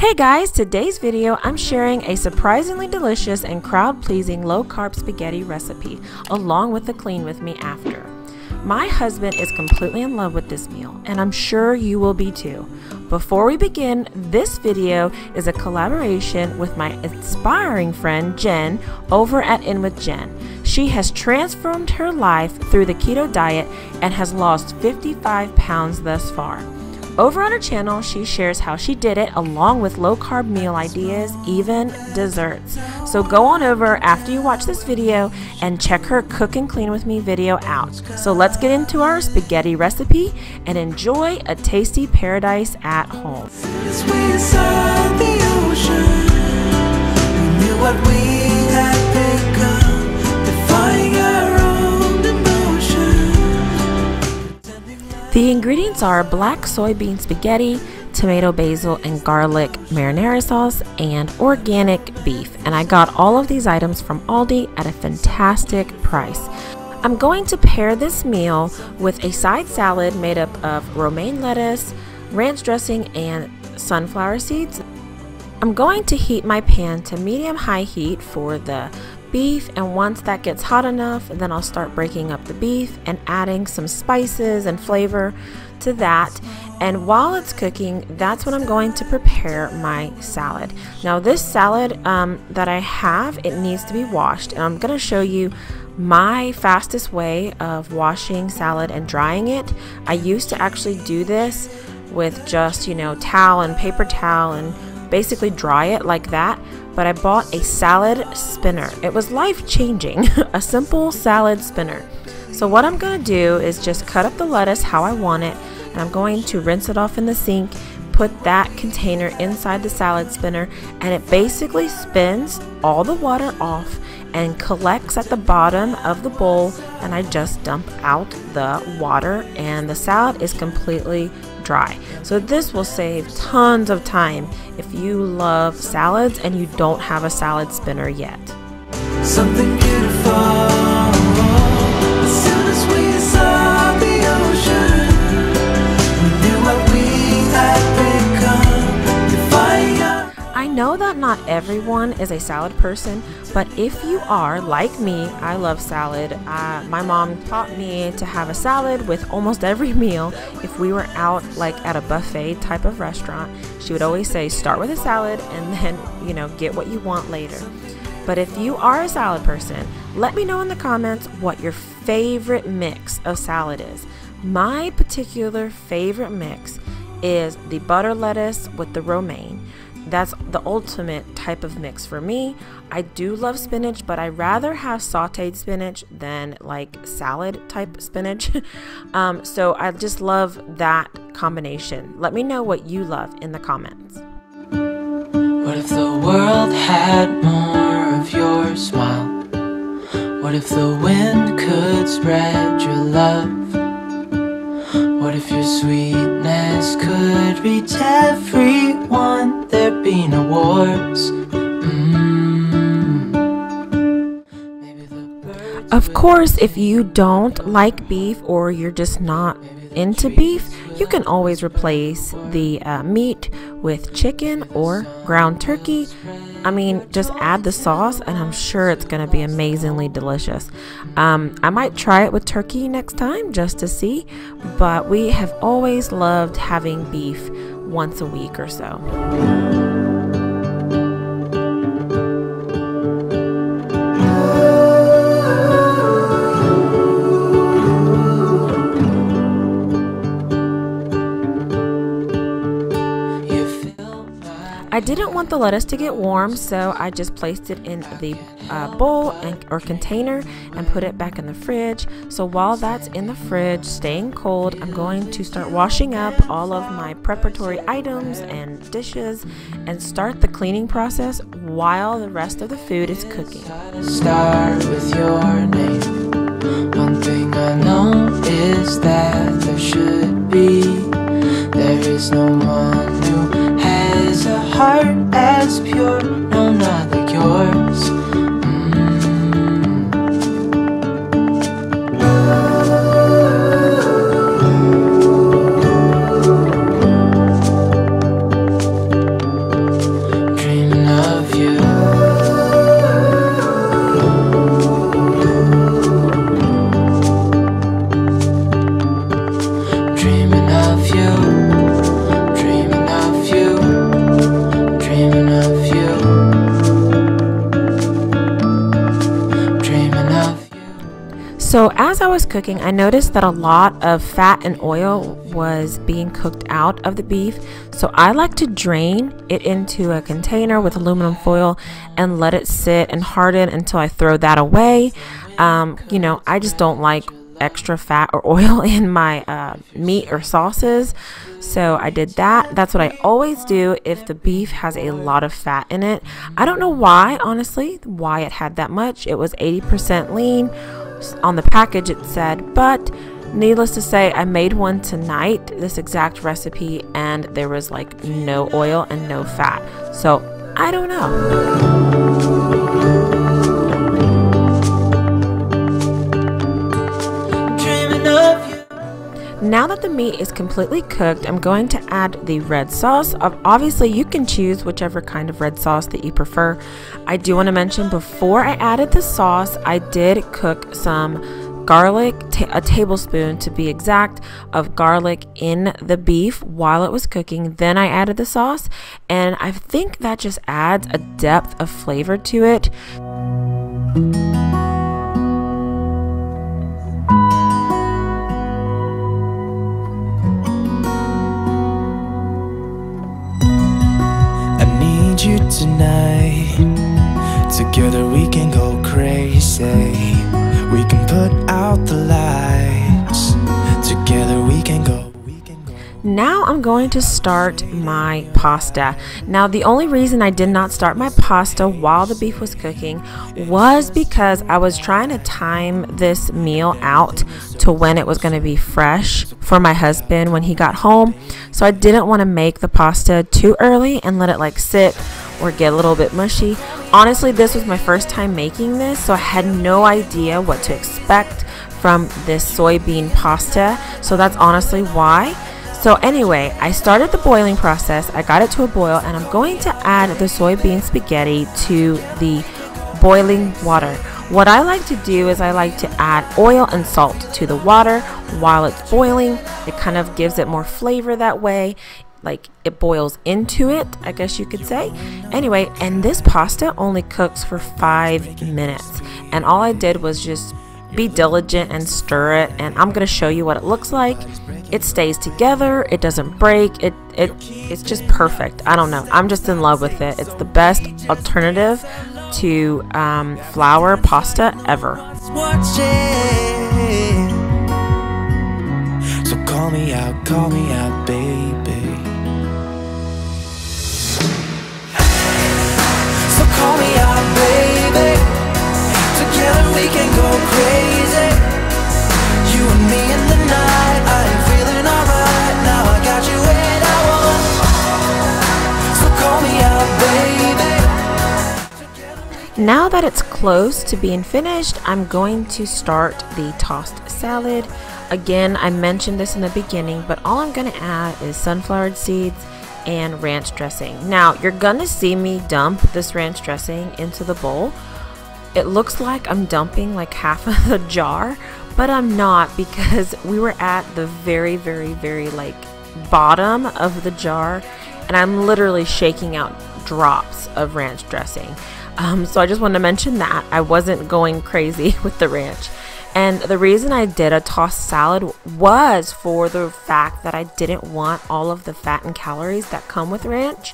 Hey guys, today's video I'm sharing a surprisingly delicious and crowd-pleasing low-carb spaghetti recipe along with the clean with me after. My husband is completely in love with this meal and I'm sure you will be too. Before we begin, this video is a collaboration with my inspiring friend Jen over at In With Jen. She has transformed her life through the keto diet and has lost 55 pounds thus far. Over on her channel, she shares how she did it along with low-carb meal ideas, even desserts. So go on over after you watch this video and check her Cook and Clean With Me video out. So let's get into our spaghetti recipe and enjoy a tasty paradise at home. The ingredients are black soybean spaghetti, tomato, basil, and garlic marinara sauce, and organic beef. And I got all of these items from Aldi at a fantastic price. I'm going to pair this meal with a side salad made up of romaine lettuce, ranch dressing, and sunflower seeds. I'm going to heat my pan to medium-high heat for the beef, and once that gets hot enough, then I'll start breaking up the beef and adding some spices and flavor to that. And while it's cooking, that's when I'm going to prepare my salad. Now this salad that I have, it needs to be washed, and I'm going to show you my fastest way of washing salad and drying it. I used to actually do this with just, towel and paper towel and basically dry it like that. But I bought a salad spinner. It was life-changing, a simple salad spinner. So what I'm going to do is just cut up the lettuce how I want it, and I'm going to rinse it off in the sink, put that container inside the salad spinner, and it basically spins all the water off and collects at the bottom of the bowl, and I just dump out the water and the salad is completely dry. So this will save tons of time if you love salads and you don't have a salad spinner yet. Something beautiful. As soon as we saw the ocean, we knew what we had become. I know that not everyone is a salad person, but if you are, like me, I love salad. My mom taught me to have a salad with almost every meal. If we were out like at a buffet type of restaurant, she would always say, start with a salad and then, get what you want later. But if you are a salad person, let me know in the comments what your favorite mix of salad is. My particular favorite mix is the butter lettuce with the romaine. That's the ultimate type of mix for me. I do love spinach, but I rather have sauteed spinach than like salad type spinach. So I just love that combination. Let me know what you love in the comments. What if the world had more of your smile? What if the wind could spread your love? What if your sweetness could reach everyone? There'd be no wars. Of course, if you don't like beef or you're just not into beef, you can always replace the meat with chicken or ground turkey. I mean, just add the sauce and I'm sure it's going to be amazingly delicious. I might try it with turkey next time just to see, but we have always loved having beef once a week or so. I didn't want the lettuce to get warm, so I just placed it in the bowl or container and put it back in the fridge. So while that's in the fridge staying cold, I'm going to start washing up all of my preparatory items and dishes and start the cleaning process while the rest of the food is cooking. Start with your name. One thing I know is that there is no one who has a heart as pure, no, not like yours. I was cooking, I noticed that a lot of fat and oil was being cooked out of the beef. So I like to drain it into a container with aluminum foil and let it sit and harden until I throw that away. You know, I just don't like extra fat or oil in my meat or sauces, so I did that. That's what I always do if the beef has a lot of fat in it. I don't know why, honestly, why it had that much. It was 80% lean on the package, it said, but needless to say, I made one tonight, this exact recipe, and there was like no oil and no fat, so I don't know. Now that the meat is completely cooked, I'm going to add the red sauce. Obviously, you can choose whichever kind of red sauce that you prefer. I do want to mention, before I added the sauce, I did cook some garlic, a tablespoon to be exact, of garlic in the beef while it was cooking. Then I added the sauce, and I think that just adds a depth of flavor to it. You tonight, together we can go crazy, we can put out the lights, together we can go. Now I'm going to start my pasta. Now the only reason I did not start my pasta while the beef was cooking was because I was trying to time this meal out to when it was going to be fresh for my husband when he got home. So I didn't want to make the pasta too early and let it like sit or get a little bit mushy. Honestly, this was my first time making this, so I had no idea what to expect from this soybean pasta. So that's honestly why. So anyway, I started the boiling process. I got it to a boil, and I'm going to add the soybean spaghetti to the boiling water. What I like to do is I like to add oil and salt to the water while it's boiling. It kind of gives it more flavor that way. Like it boils into it, I guess you could say. Anyway, and this pasta only cooks for 5 minutes. And all I did was just be diligent and stir it, and I'm gonna show you what it looks like. It stays together, it doesn't break, it's just perfect. I don't know, I'm just in love with it. It's the best alternative to flour pasta ever. So call me out, baby. So call me out, baby. Together we can go crazy. You and me in the night. I am feeling alright. Now I got you when I want. So call me out, baby. Now that it's close to being finished, I'm going to start the tossed salad. Again, I mentioned this in the beginning, but all I'm going to add is sunflower seeds and ranch dressing. Now, you're going to see me dump this ranch dressing into the bowl. It looks like I'm dumping like half of the jar, but I'm not, because we were at the very like bottom of the jar, and I'm literally shaking out drops of ranch dressing. So I just wanted to mention that I wasn't going crazy with the ranch. And the reason I did a tossed salad was for the fact that I didn't want all of the fat and calories that come with ranch.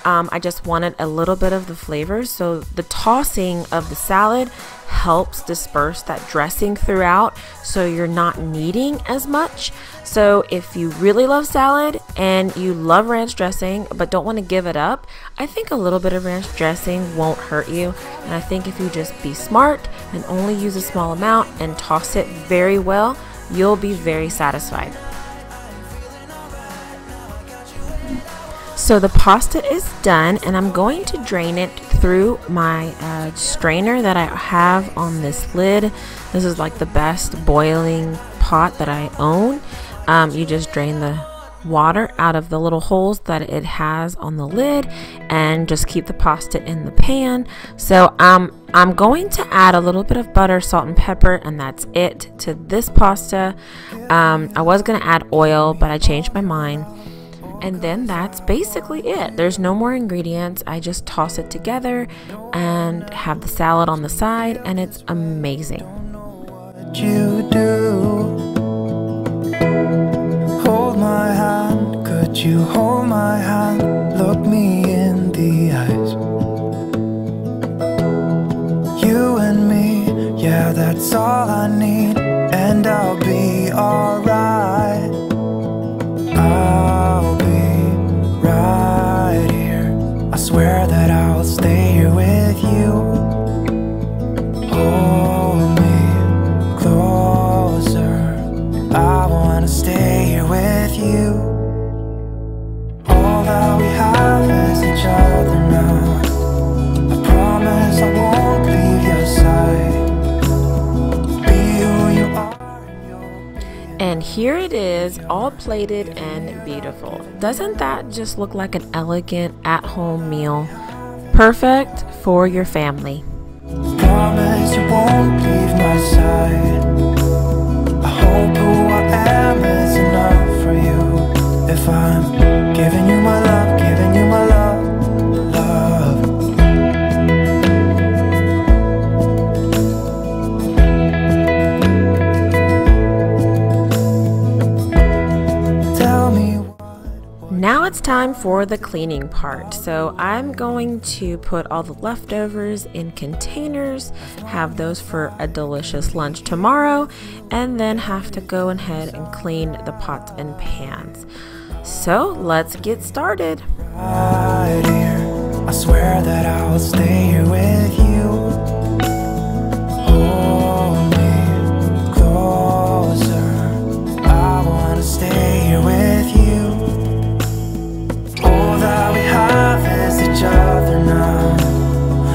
I just wanted a little bit of the flavor, so the tossing of the salad helps disperse that dressing throughout, so you're not needing as much. So if you really love salad and you love ranch dressing but don't want to give it up, I think a little bit of ranch dressing won't hurt you. And I think if you just be smart and only use a small amount and toss it very well, you'll be very satisfied. So the pasta is done, and I'm going to drain it through my strainer that I have on this lid. This is like the best boiling pot that I own. You just drain the water out of the little holes that it has on the lid and just keep the pasta in the pan. So I'm going to add a little bit of butter, salt, and pepper, and that's it to this pasta. I was going to add oil, but I changed my mind. And then that's basically it. There's no more ingredients. I just toss it together and have the salad on the side, and it's amazing. You do. Would you hold my hand, look me in the eyes? You and me, yeah, that's all I need, and I'll be alright. I'll be right here. I swear that I'll stay here with you. Hold me closer. I wanna stay here with you. All that we have is each other now. I promise I won't leave your side. Be who you are. And here it is, all plated and beautiful. Doesn't that just look like an elegant at-home meal? Perfect for your family. Promise you won't leave my side. I hope who I am is enough for you. If I'm giving you my love, giving you my love, love. Tell me what. Now it's time for the cleaning part. So I'm going to put all the leftovers in containers, have those for a delicious lunch tomorrow, and then have to go ahead and clean the pots and pans. So let's get started. Right here, I swear that I will stay here with you. Hold me closer. I wanna stay here with you. All that we have is each other now.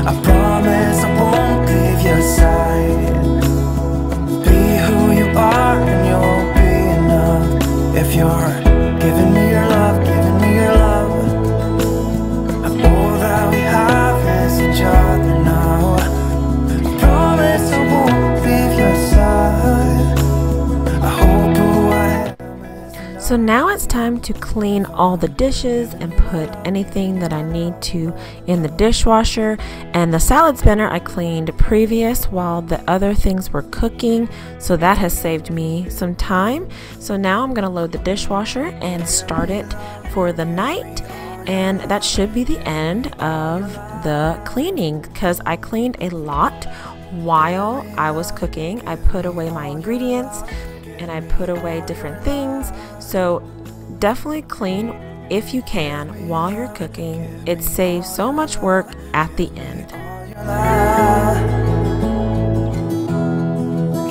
I promise I won't leave your side. Be who you are and you'll be enough. If you're giving me your love, giving me your love. All that we have is each other now. I promise I won't leave your side. I hope who I am is. So now it's time to clean all the dishes and put anything that I need to in the dishwasher. And the salad spinner I cleaned previous while the other things were cooking, so that has saved me some time. So now I'm gonna load the dishwasher and start it for the night, and that should be the end of the cleaning because I cleaned a lot while I was cooking. I put away my ingredients and I put away different things. So definitely clean if you can while you're cooking. It saves so much work at the end.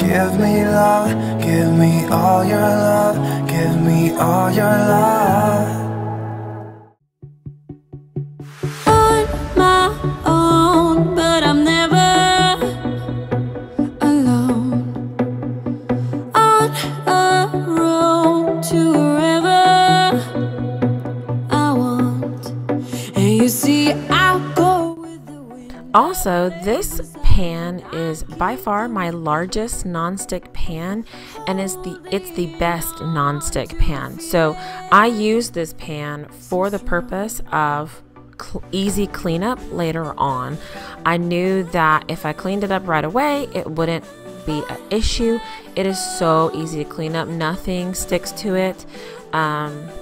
Give me love, give me all your love, give me all your love. On my own, but I'm never alone. On a road to wherever I want. And you see, I'll go with the wind. Also, this pan is by far my largest nonstick pan, and it's the best nonstick pan. So I use this pan for the purpose of easy cleanup later on. I knew that if I cleaned it up right away, it wouldn't be an issue. It is so easy to clean up, nothing sticks to it.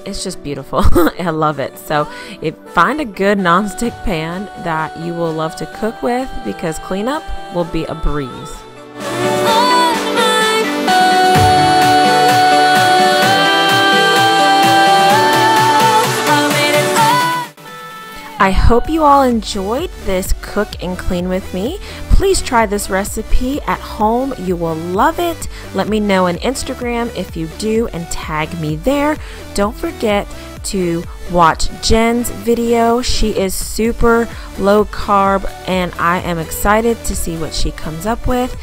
It's just beautiful. I love it. So find a good nonstick pan that you will love to cook with, because cleanup will be a breeze. I hope you all enjoyed this cook and clean with me. Please try this recipe at home. You will love it. Let me know on Instagram if you do and tag me there. Don't forget to watch Jen's video. She is super low carb and I am excited to see what she comes up with.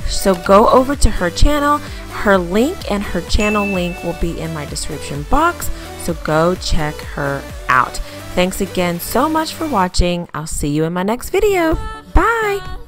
So go over to her channel. Her link and her channel link will be in my description box. So go check her out. Thanks again so much for watching. I'll see you in my next video. Bye!